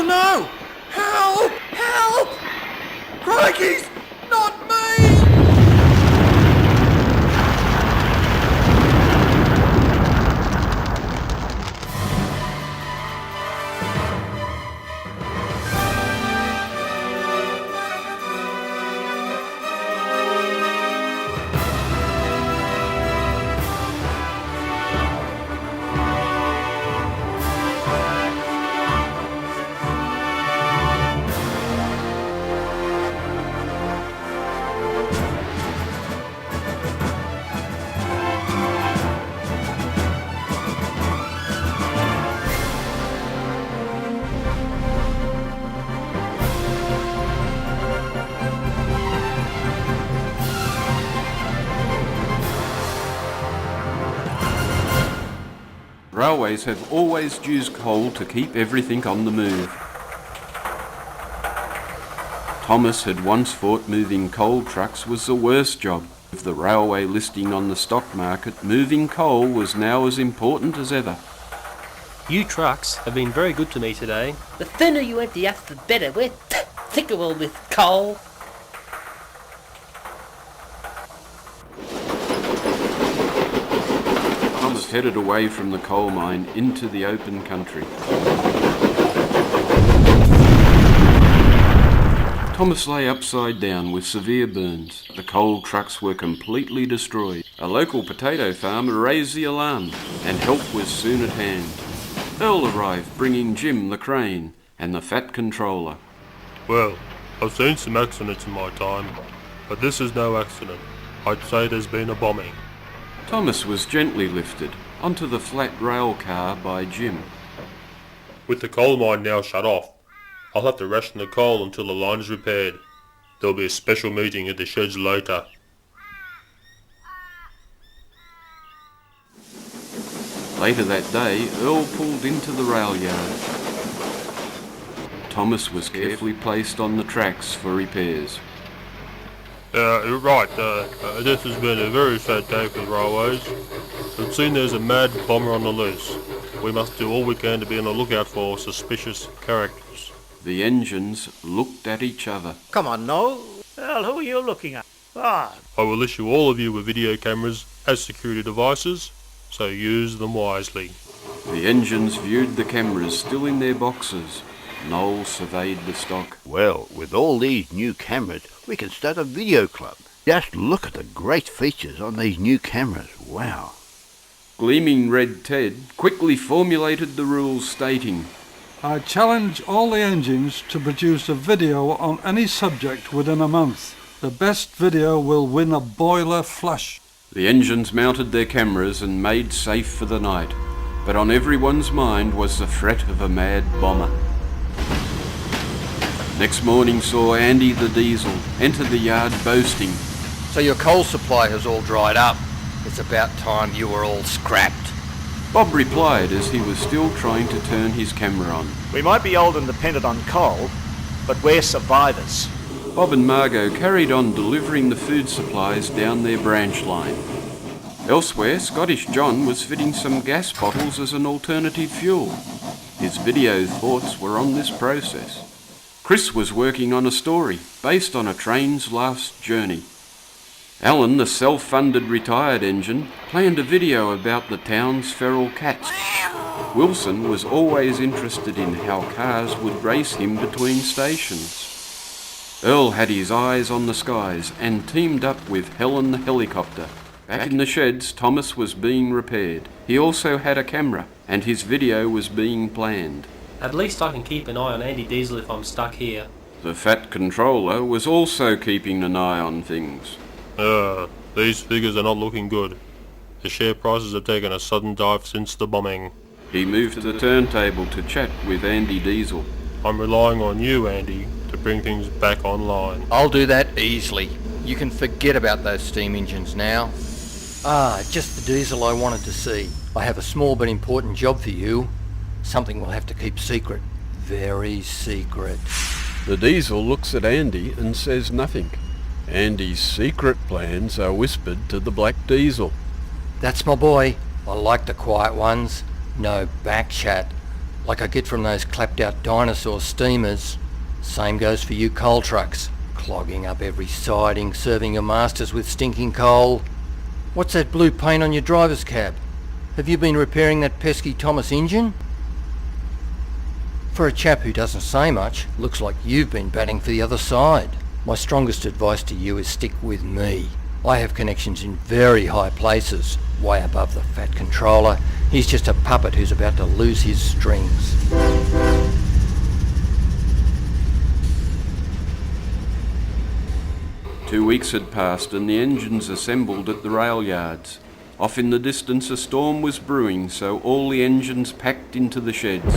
Oh no! Help! Help! Crikey's not me! Railways have always used coal to keep everything on the move. Thomas had once thought moving coal trucks was the worst job. With the railway listing on the stock market, moving coal was now as important as ever. You trucks have been very good to me today. The thinner you empty us, the better. We're thicker with coal. Thomas headed away from the coal mine into the open country. Thomas lay upside down with severe burns. The coal trucks were completely destroyed. A local potato farmer raised the alarm, and help was soon at hand. Earl arrived, bringing Jim the crane and the fat controller. Well, I've seen some accidents in my time, but this is no accident. I'd say there's been a bombing. Thomas was gently lifted onto the flat rail car by Jim. With the coal mine now shut off, I'll have to ration the coal until the line is repaired. There'll be a special meeting at the sheds later. Later that day, Earl pulled into the rail yard. Thomas was carefully placed on the tracks for repairs. This has been a very sad day for the railways. We've seen there's a mad bomber on the loose. We must do all we can to be on the lookout for suspicious characters. The engines looked at each other. Come on, no. Well, who are you looking at? I will issue all of you with video cameras as security devices, so use them wisely. The engines viewed the cameras still in their boxes. Noel surveyed the stock. Well, with all these new cameras, we can start a video club. Just look at the great features on these new cameras. Wow. Gleaming Red Ted quickly formulated the rules stating, I challenge all the engines to produce a video on any subject within a month. The best video will win a boiler flush. The engines mounted their cameras and made safe for the night, but on everyone's mind was the threat of a mad bomber. Next morning saw Andy the Diesel enter the yard boasting, So your coal supply has all dried up. It's about time you were all scrapped. Bob replied as he was still trying to turn his camera on. We might be old and dependent on coal, but we're survivors. Bob and Margot carried on delivering the food supplies down their branch line. Elsewhere, Scottish John was fitting some gas bottles as an alternative fuel. His video thoughts were on this process. Chris was working on a story based on a train's last journey. Alan, the self-funded retired engine, planned a video about the town's feral cats. Wilson was always interested in how cars would race him between stations. Earl had his eyes on the skies and teamed up with Helen the helicopter. Back in the sheds, Thomas was being repaired. He also had a camera, and his video was being planned. At least I can keep an eye on Andy Diesel if I'm stuck here. The fat controller was also keeping an eye on things. These figures are not looking good. The share prices have taken a sudden dive since the bombing. He moved to the turntable to chat with Andy Diesel. I'm relying on you, Andy, to bring things back online. I'll do that easily. You can forget about those steam engines now. Just the diesel I wanted to see. I have a small but important job for you. Something we'll have to keep secret. Very secret. The Diesel looks at Andy and says nothing. Andy's secret plans are whispered to the Black Diesel. That's my boy. I like the quiet ones. No back chat. like I get from those clapped-out dinosaur steamers. Same goes for you coal trucks, clogging up every siding, serving your masters with stinking coal. What's that blue paint on your driver's cab? Have you been repairing that pesky Thomas engine? For a chap who doesn't say much, looks like you've been batting for the other side. My strongest advice to you is stick with me. I have connections in very high places, way above the fat controller. He's just a puppet who's about to lose his strings. 2 weeks had passed and the engines assembled at the rail yards. Off in the distance a storm was brewing, so all the engines packed into the sheds.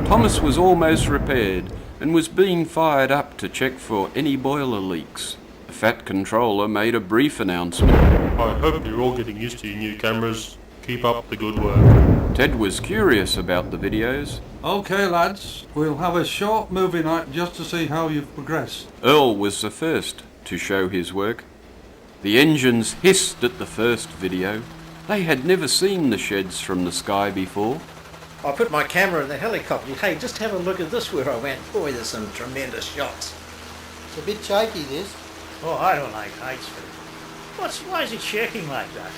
Thomas was almost repaired and was being fired up to check for any boiler leaks. The fat controller made a brief announcement. I hope you're all getting used to your new cameras. Keep up the good work. Ted was curious about the videos. Okay lads, we'll have a short movie night just to see how you've progressed. Earl was the first to show his work. The engines hissed at the first video. They had never seen the sheds from the sky before. I put my camera in the helicopter. Hey, just have a look at this where I went. Boy, there's some tremendous shots. It's a bit shaky, this. Oh, I don't like heights. Why is it shaking like that?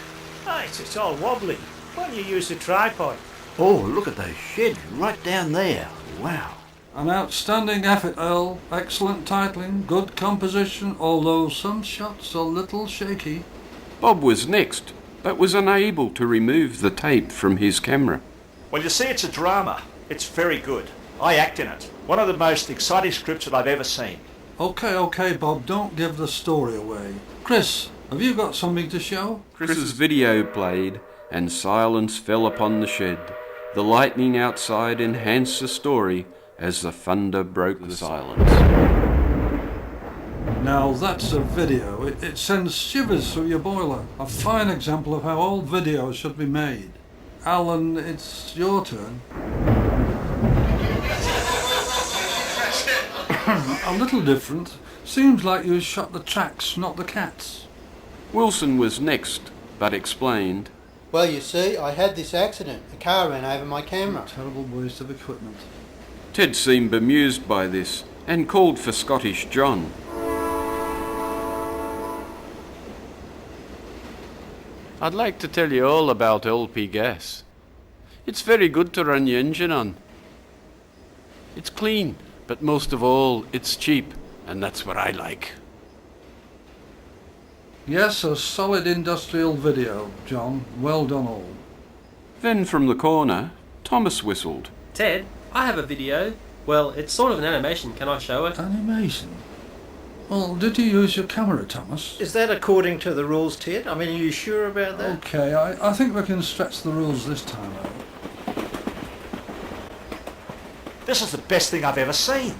Ah, it's all wobbly. Why don't you use the tripod? Oh, look at those sheds right down there. Wow. An outstanding effort, Earl. Excellent titling, good composition, although some shots a little shaky. Bob was next, but was unable to remove the tape from his camera. Well, you see, it's a drama. It's very good. I act in it. One of the most exciting scripts that I've ever seen. Okay, Bob, don't give the story away. Chris, have you got something to show? Chris's video played, and silence fell upon the shed. The lightning outside enhanced the story as the thunder broke the silence. Now that's a video. It sends shivers through your boiler. A fine example of how all videos should be made. Alan, it's your turn. A little different. Seems like you shot the tracks, not the cats. Wilson was next, but explained. Well, you see, I had this accident. A car ran over my camera. Terrible waste of equipment. Ted seemed bemused by this and called for Scottish John. I'd like to tell you all about LP gas. It's very good to run your engine on. It's clean, but most of all, it's cheap, and that's what I like. Yes, a solid industrial video, John. Well done all. Then from the corner, Thomas whistled. Ted, I have a video. Well, it's sort of an animation. Can I show it? Animation? Well, did you use your camera, Thomas? Is that according to the rules, Ted? I mean, are you sure about that? Okay, I think we can stretch the rules this time out. This is the best thing I've ever seen.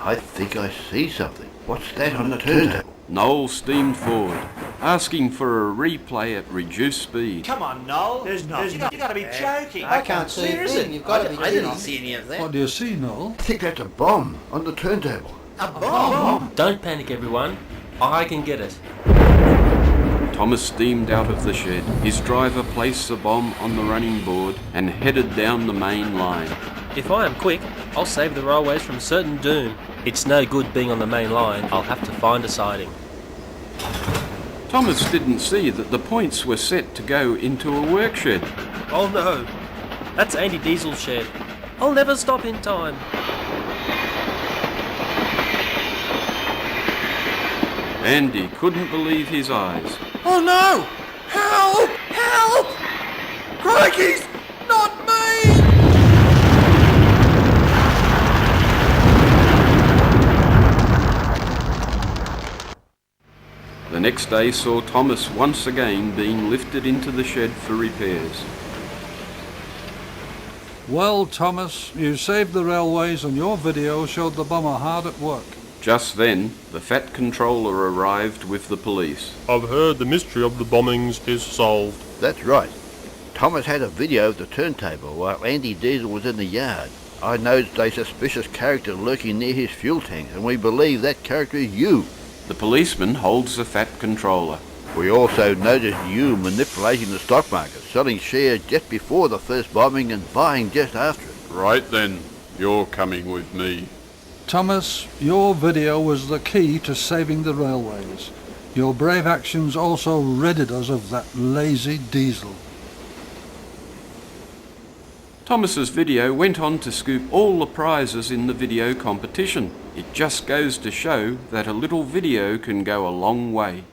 I think I see something. What's that on the turntable? Noel steamed forward, asking for a replay at reduced speed. Come on, Noel. There's nothing. You got to be joking. I can't see a thing. You've got to be I didn't kidding. see any of that. What do you see, Noel? I think that's a bomb on the turntable. A bomb? Don't panic, everyone. I can get it. Thomas steamed out of the shed. His driver placed the bomb on the running board and headed down the main line. If I am quick, I'll save the railways from certain doom. It's no good being on the main line. I'll have to find a siding. Thomas didn't see that the points were set to go into a work shed. Oh no! That's Andy Diesel's shed. I'll never stop in time. Andy couldn't believe his eyes. Oh no! Help! Help! Crikey's not me! The next day saw Thomas once again being lifted into the shed for repairs. Well, Thomas, you saved the railways and your video showed the bomber hard at work. Just then, the fat controller arrived with the police. I've heard the mystery of the bombings is solved. That's right. Thomas had a video of the turntable while Andy Diesel was in the yard. I noticed a suspicious character lurking near his fuel tank, and we believe that character is you. The policeman holds the fat controller. We also noticed you manipulating the stock market, selling shares just before the first bombing and buying just after it. Right then, you're coming with me. Thomas, your video was the key to saving the railways. Your brave actions also ridded us of that lazy diesel. Thomas's video went on to scoop all the prizes in the video competition. It just goes to show that a little video can go a long way.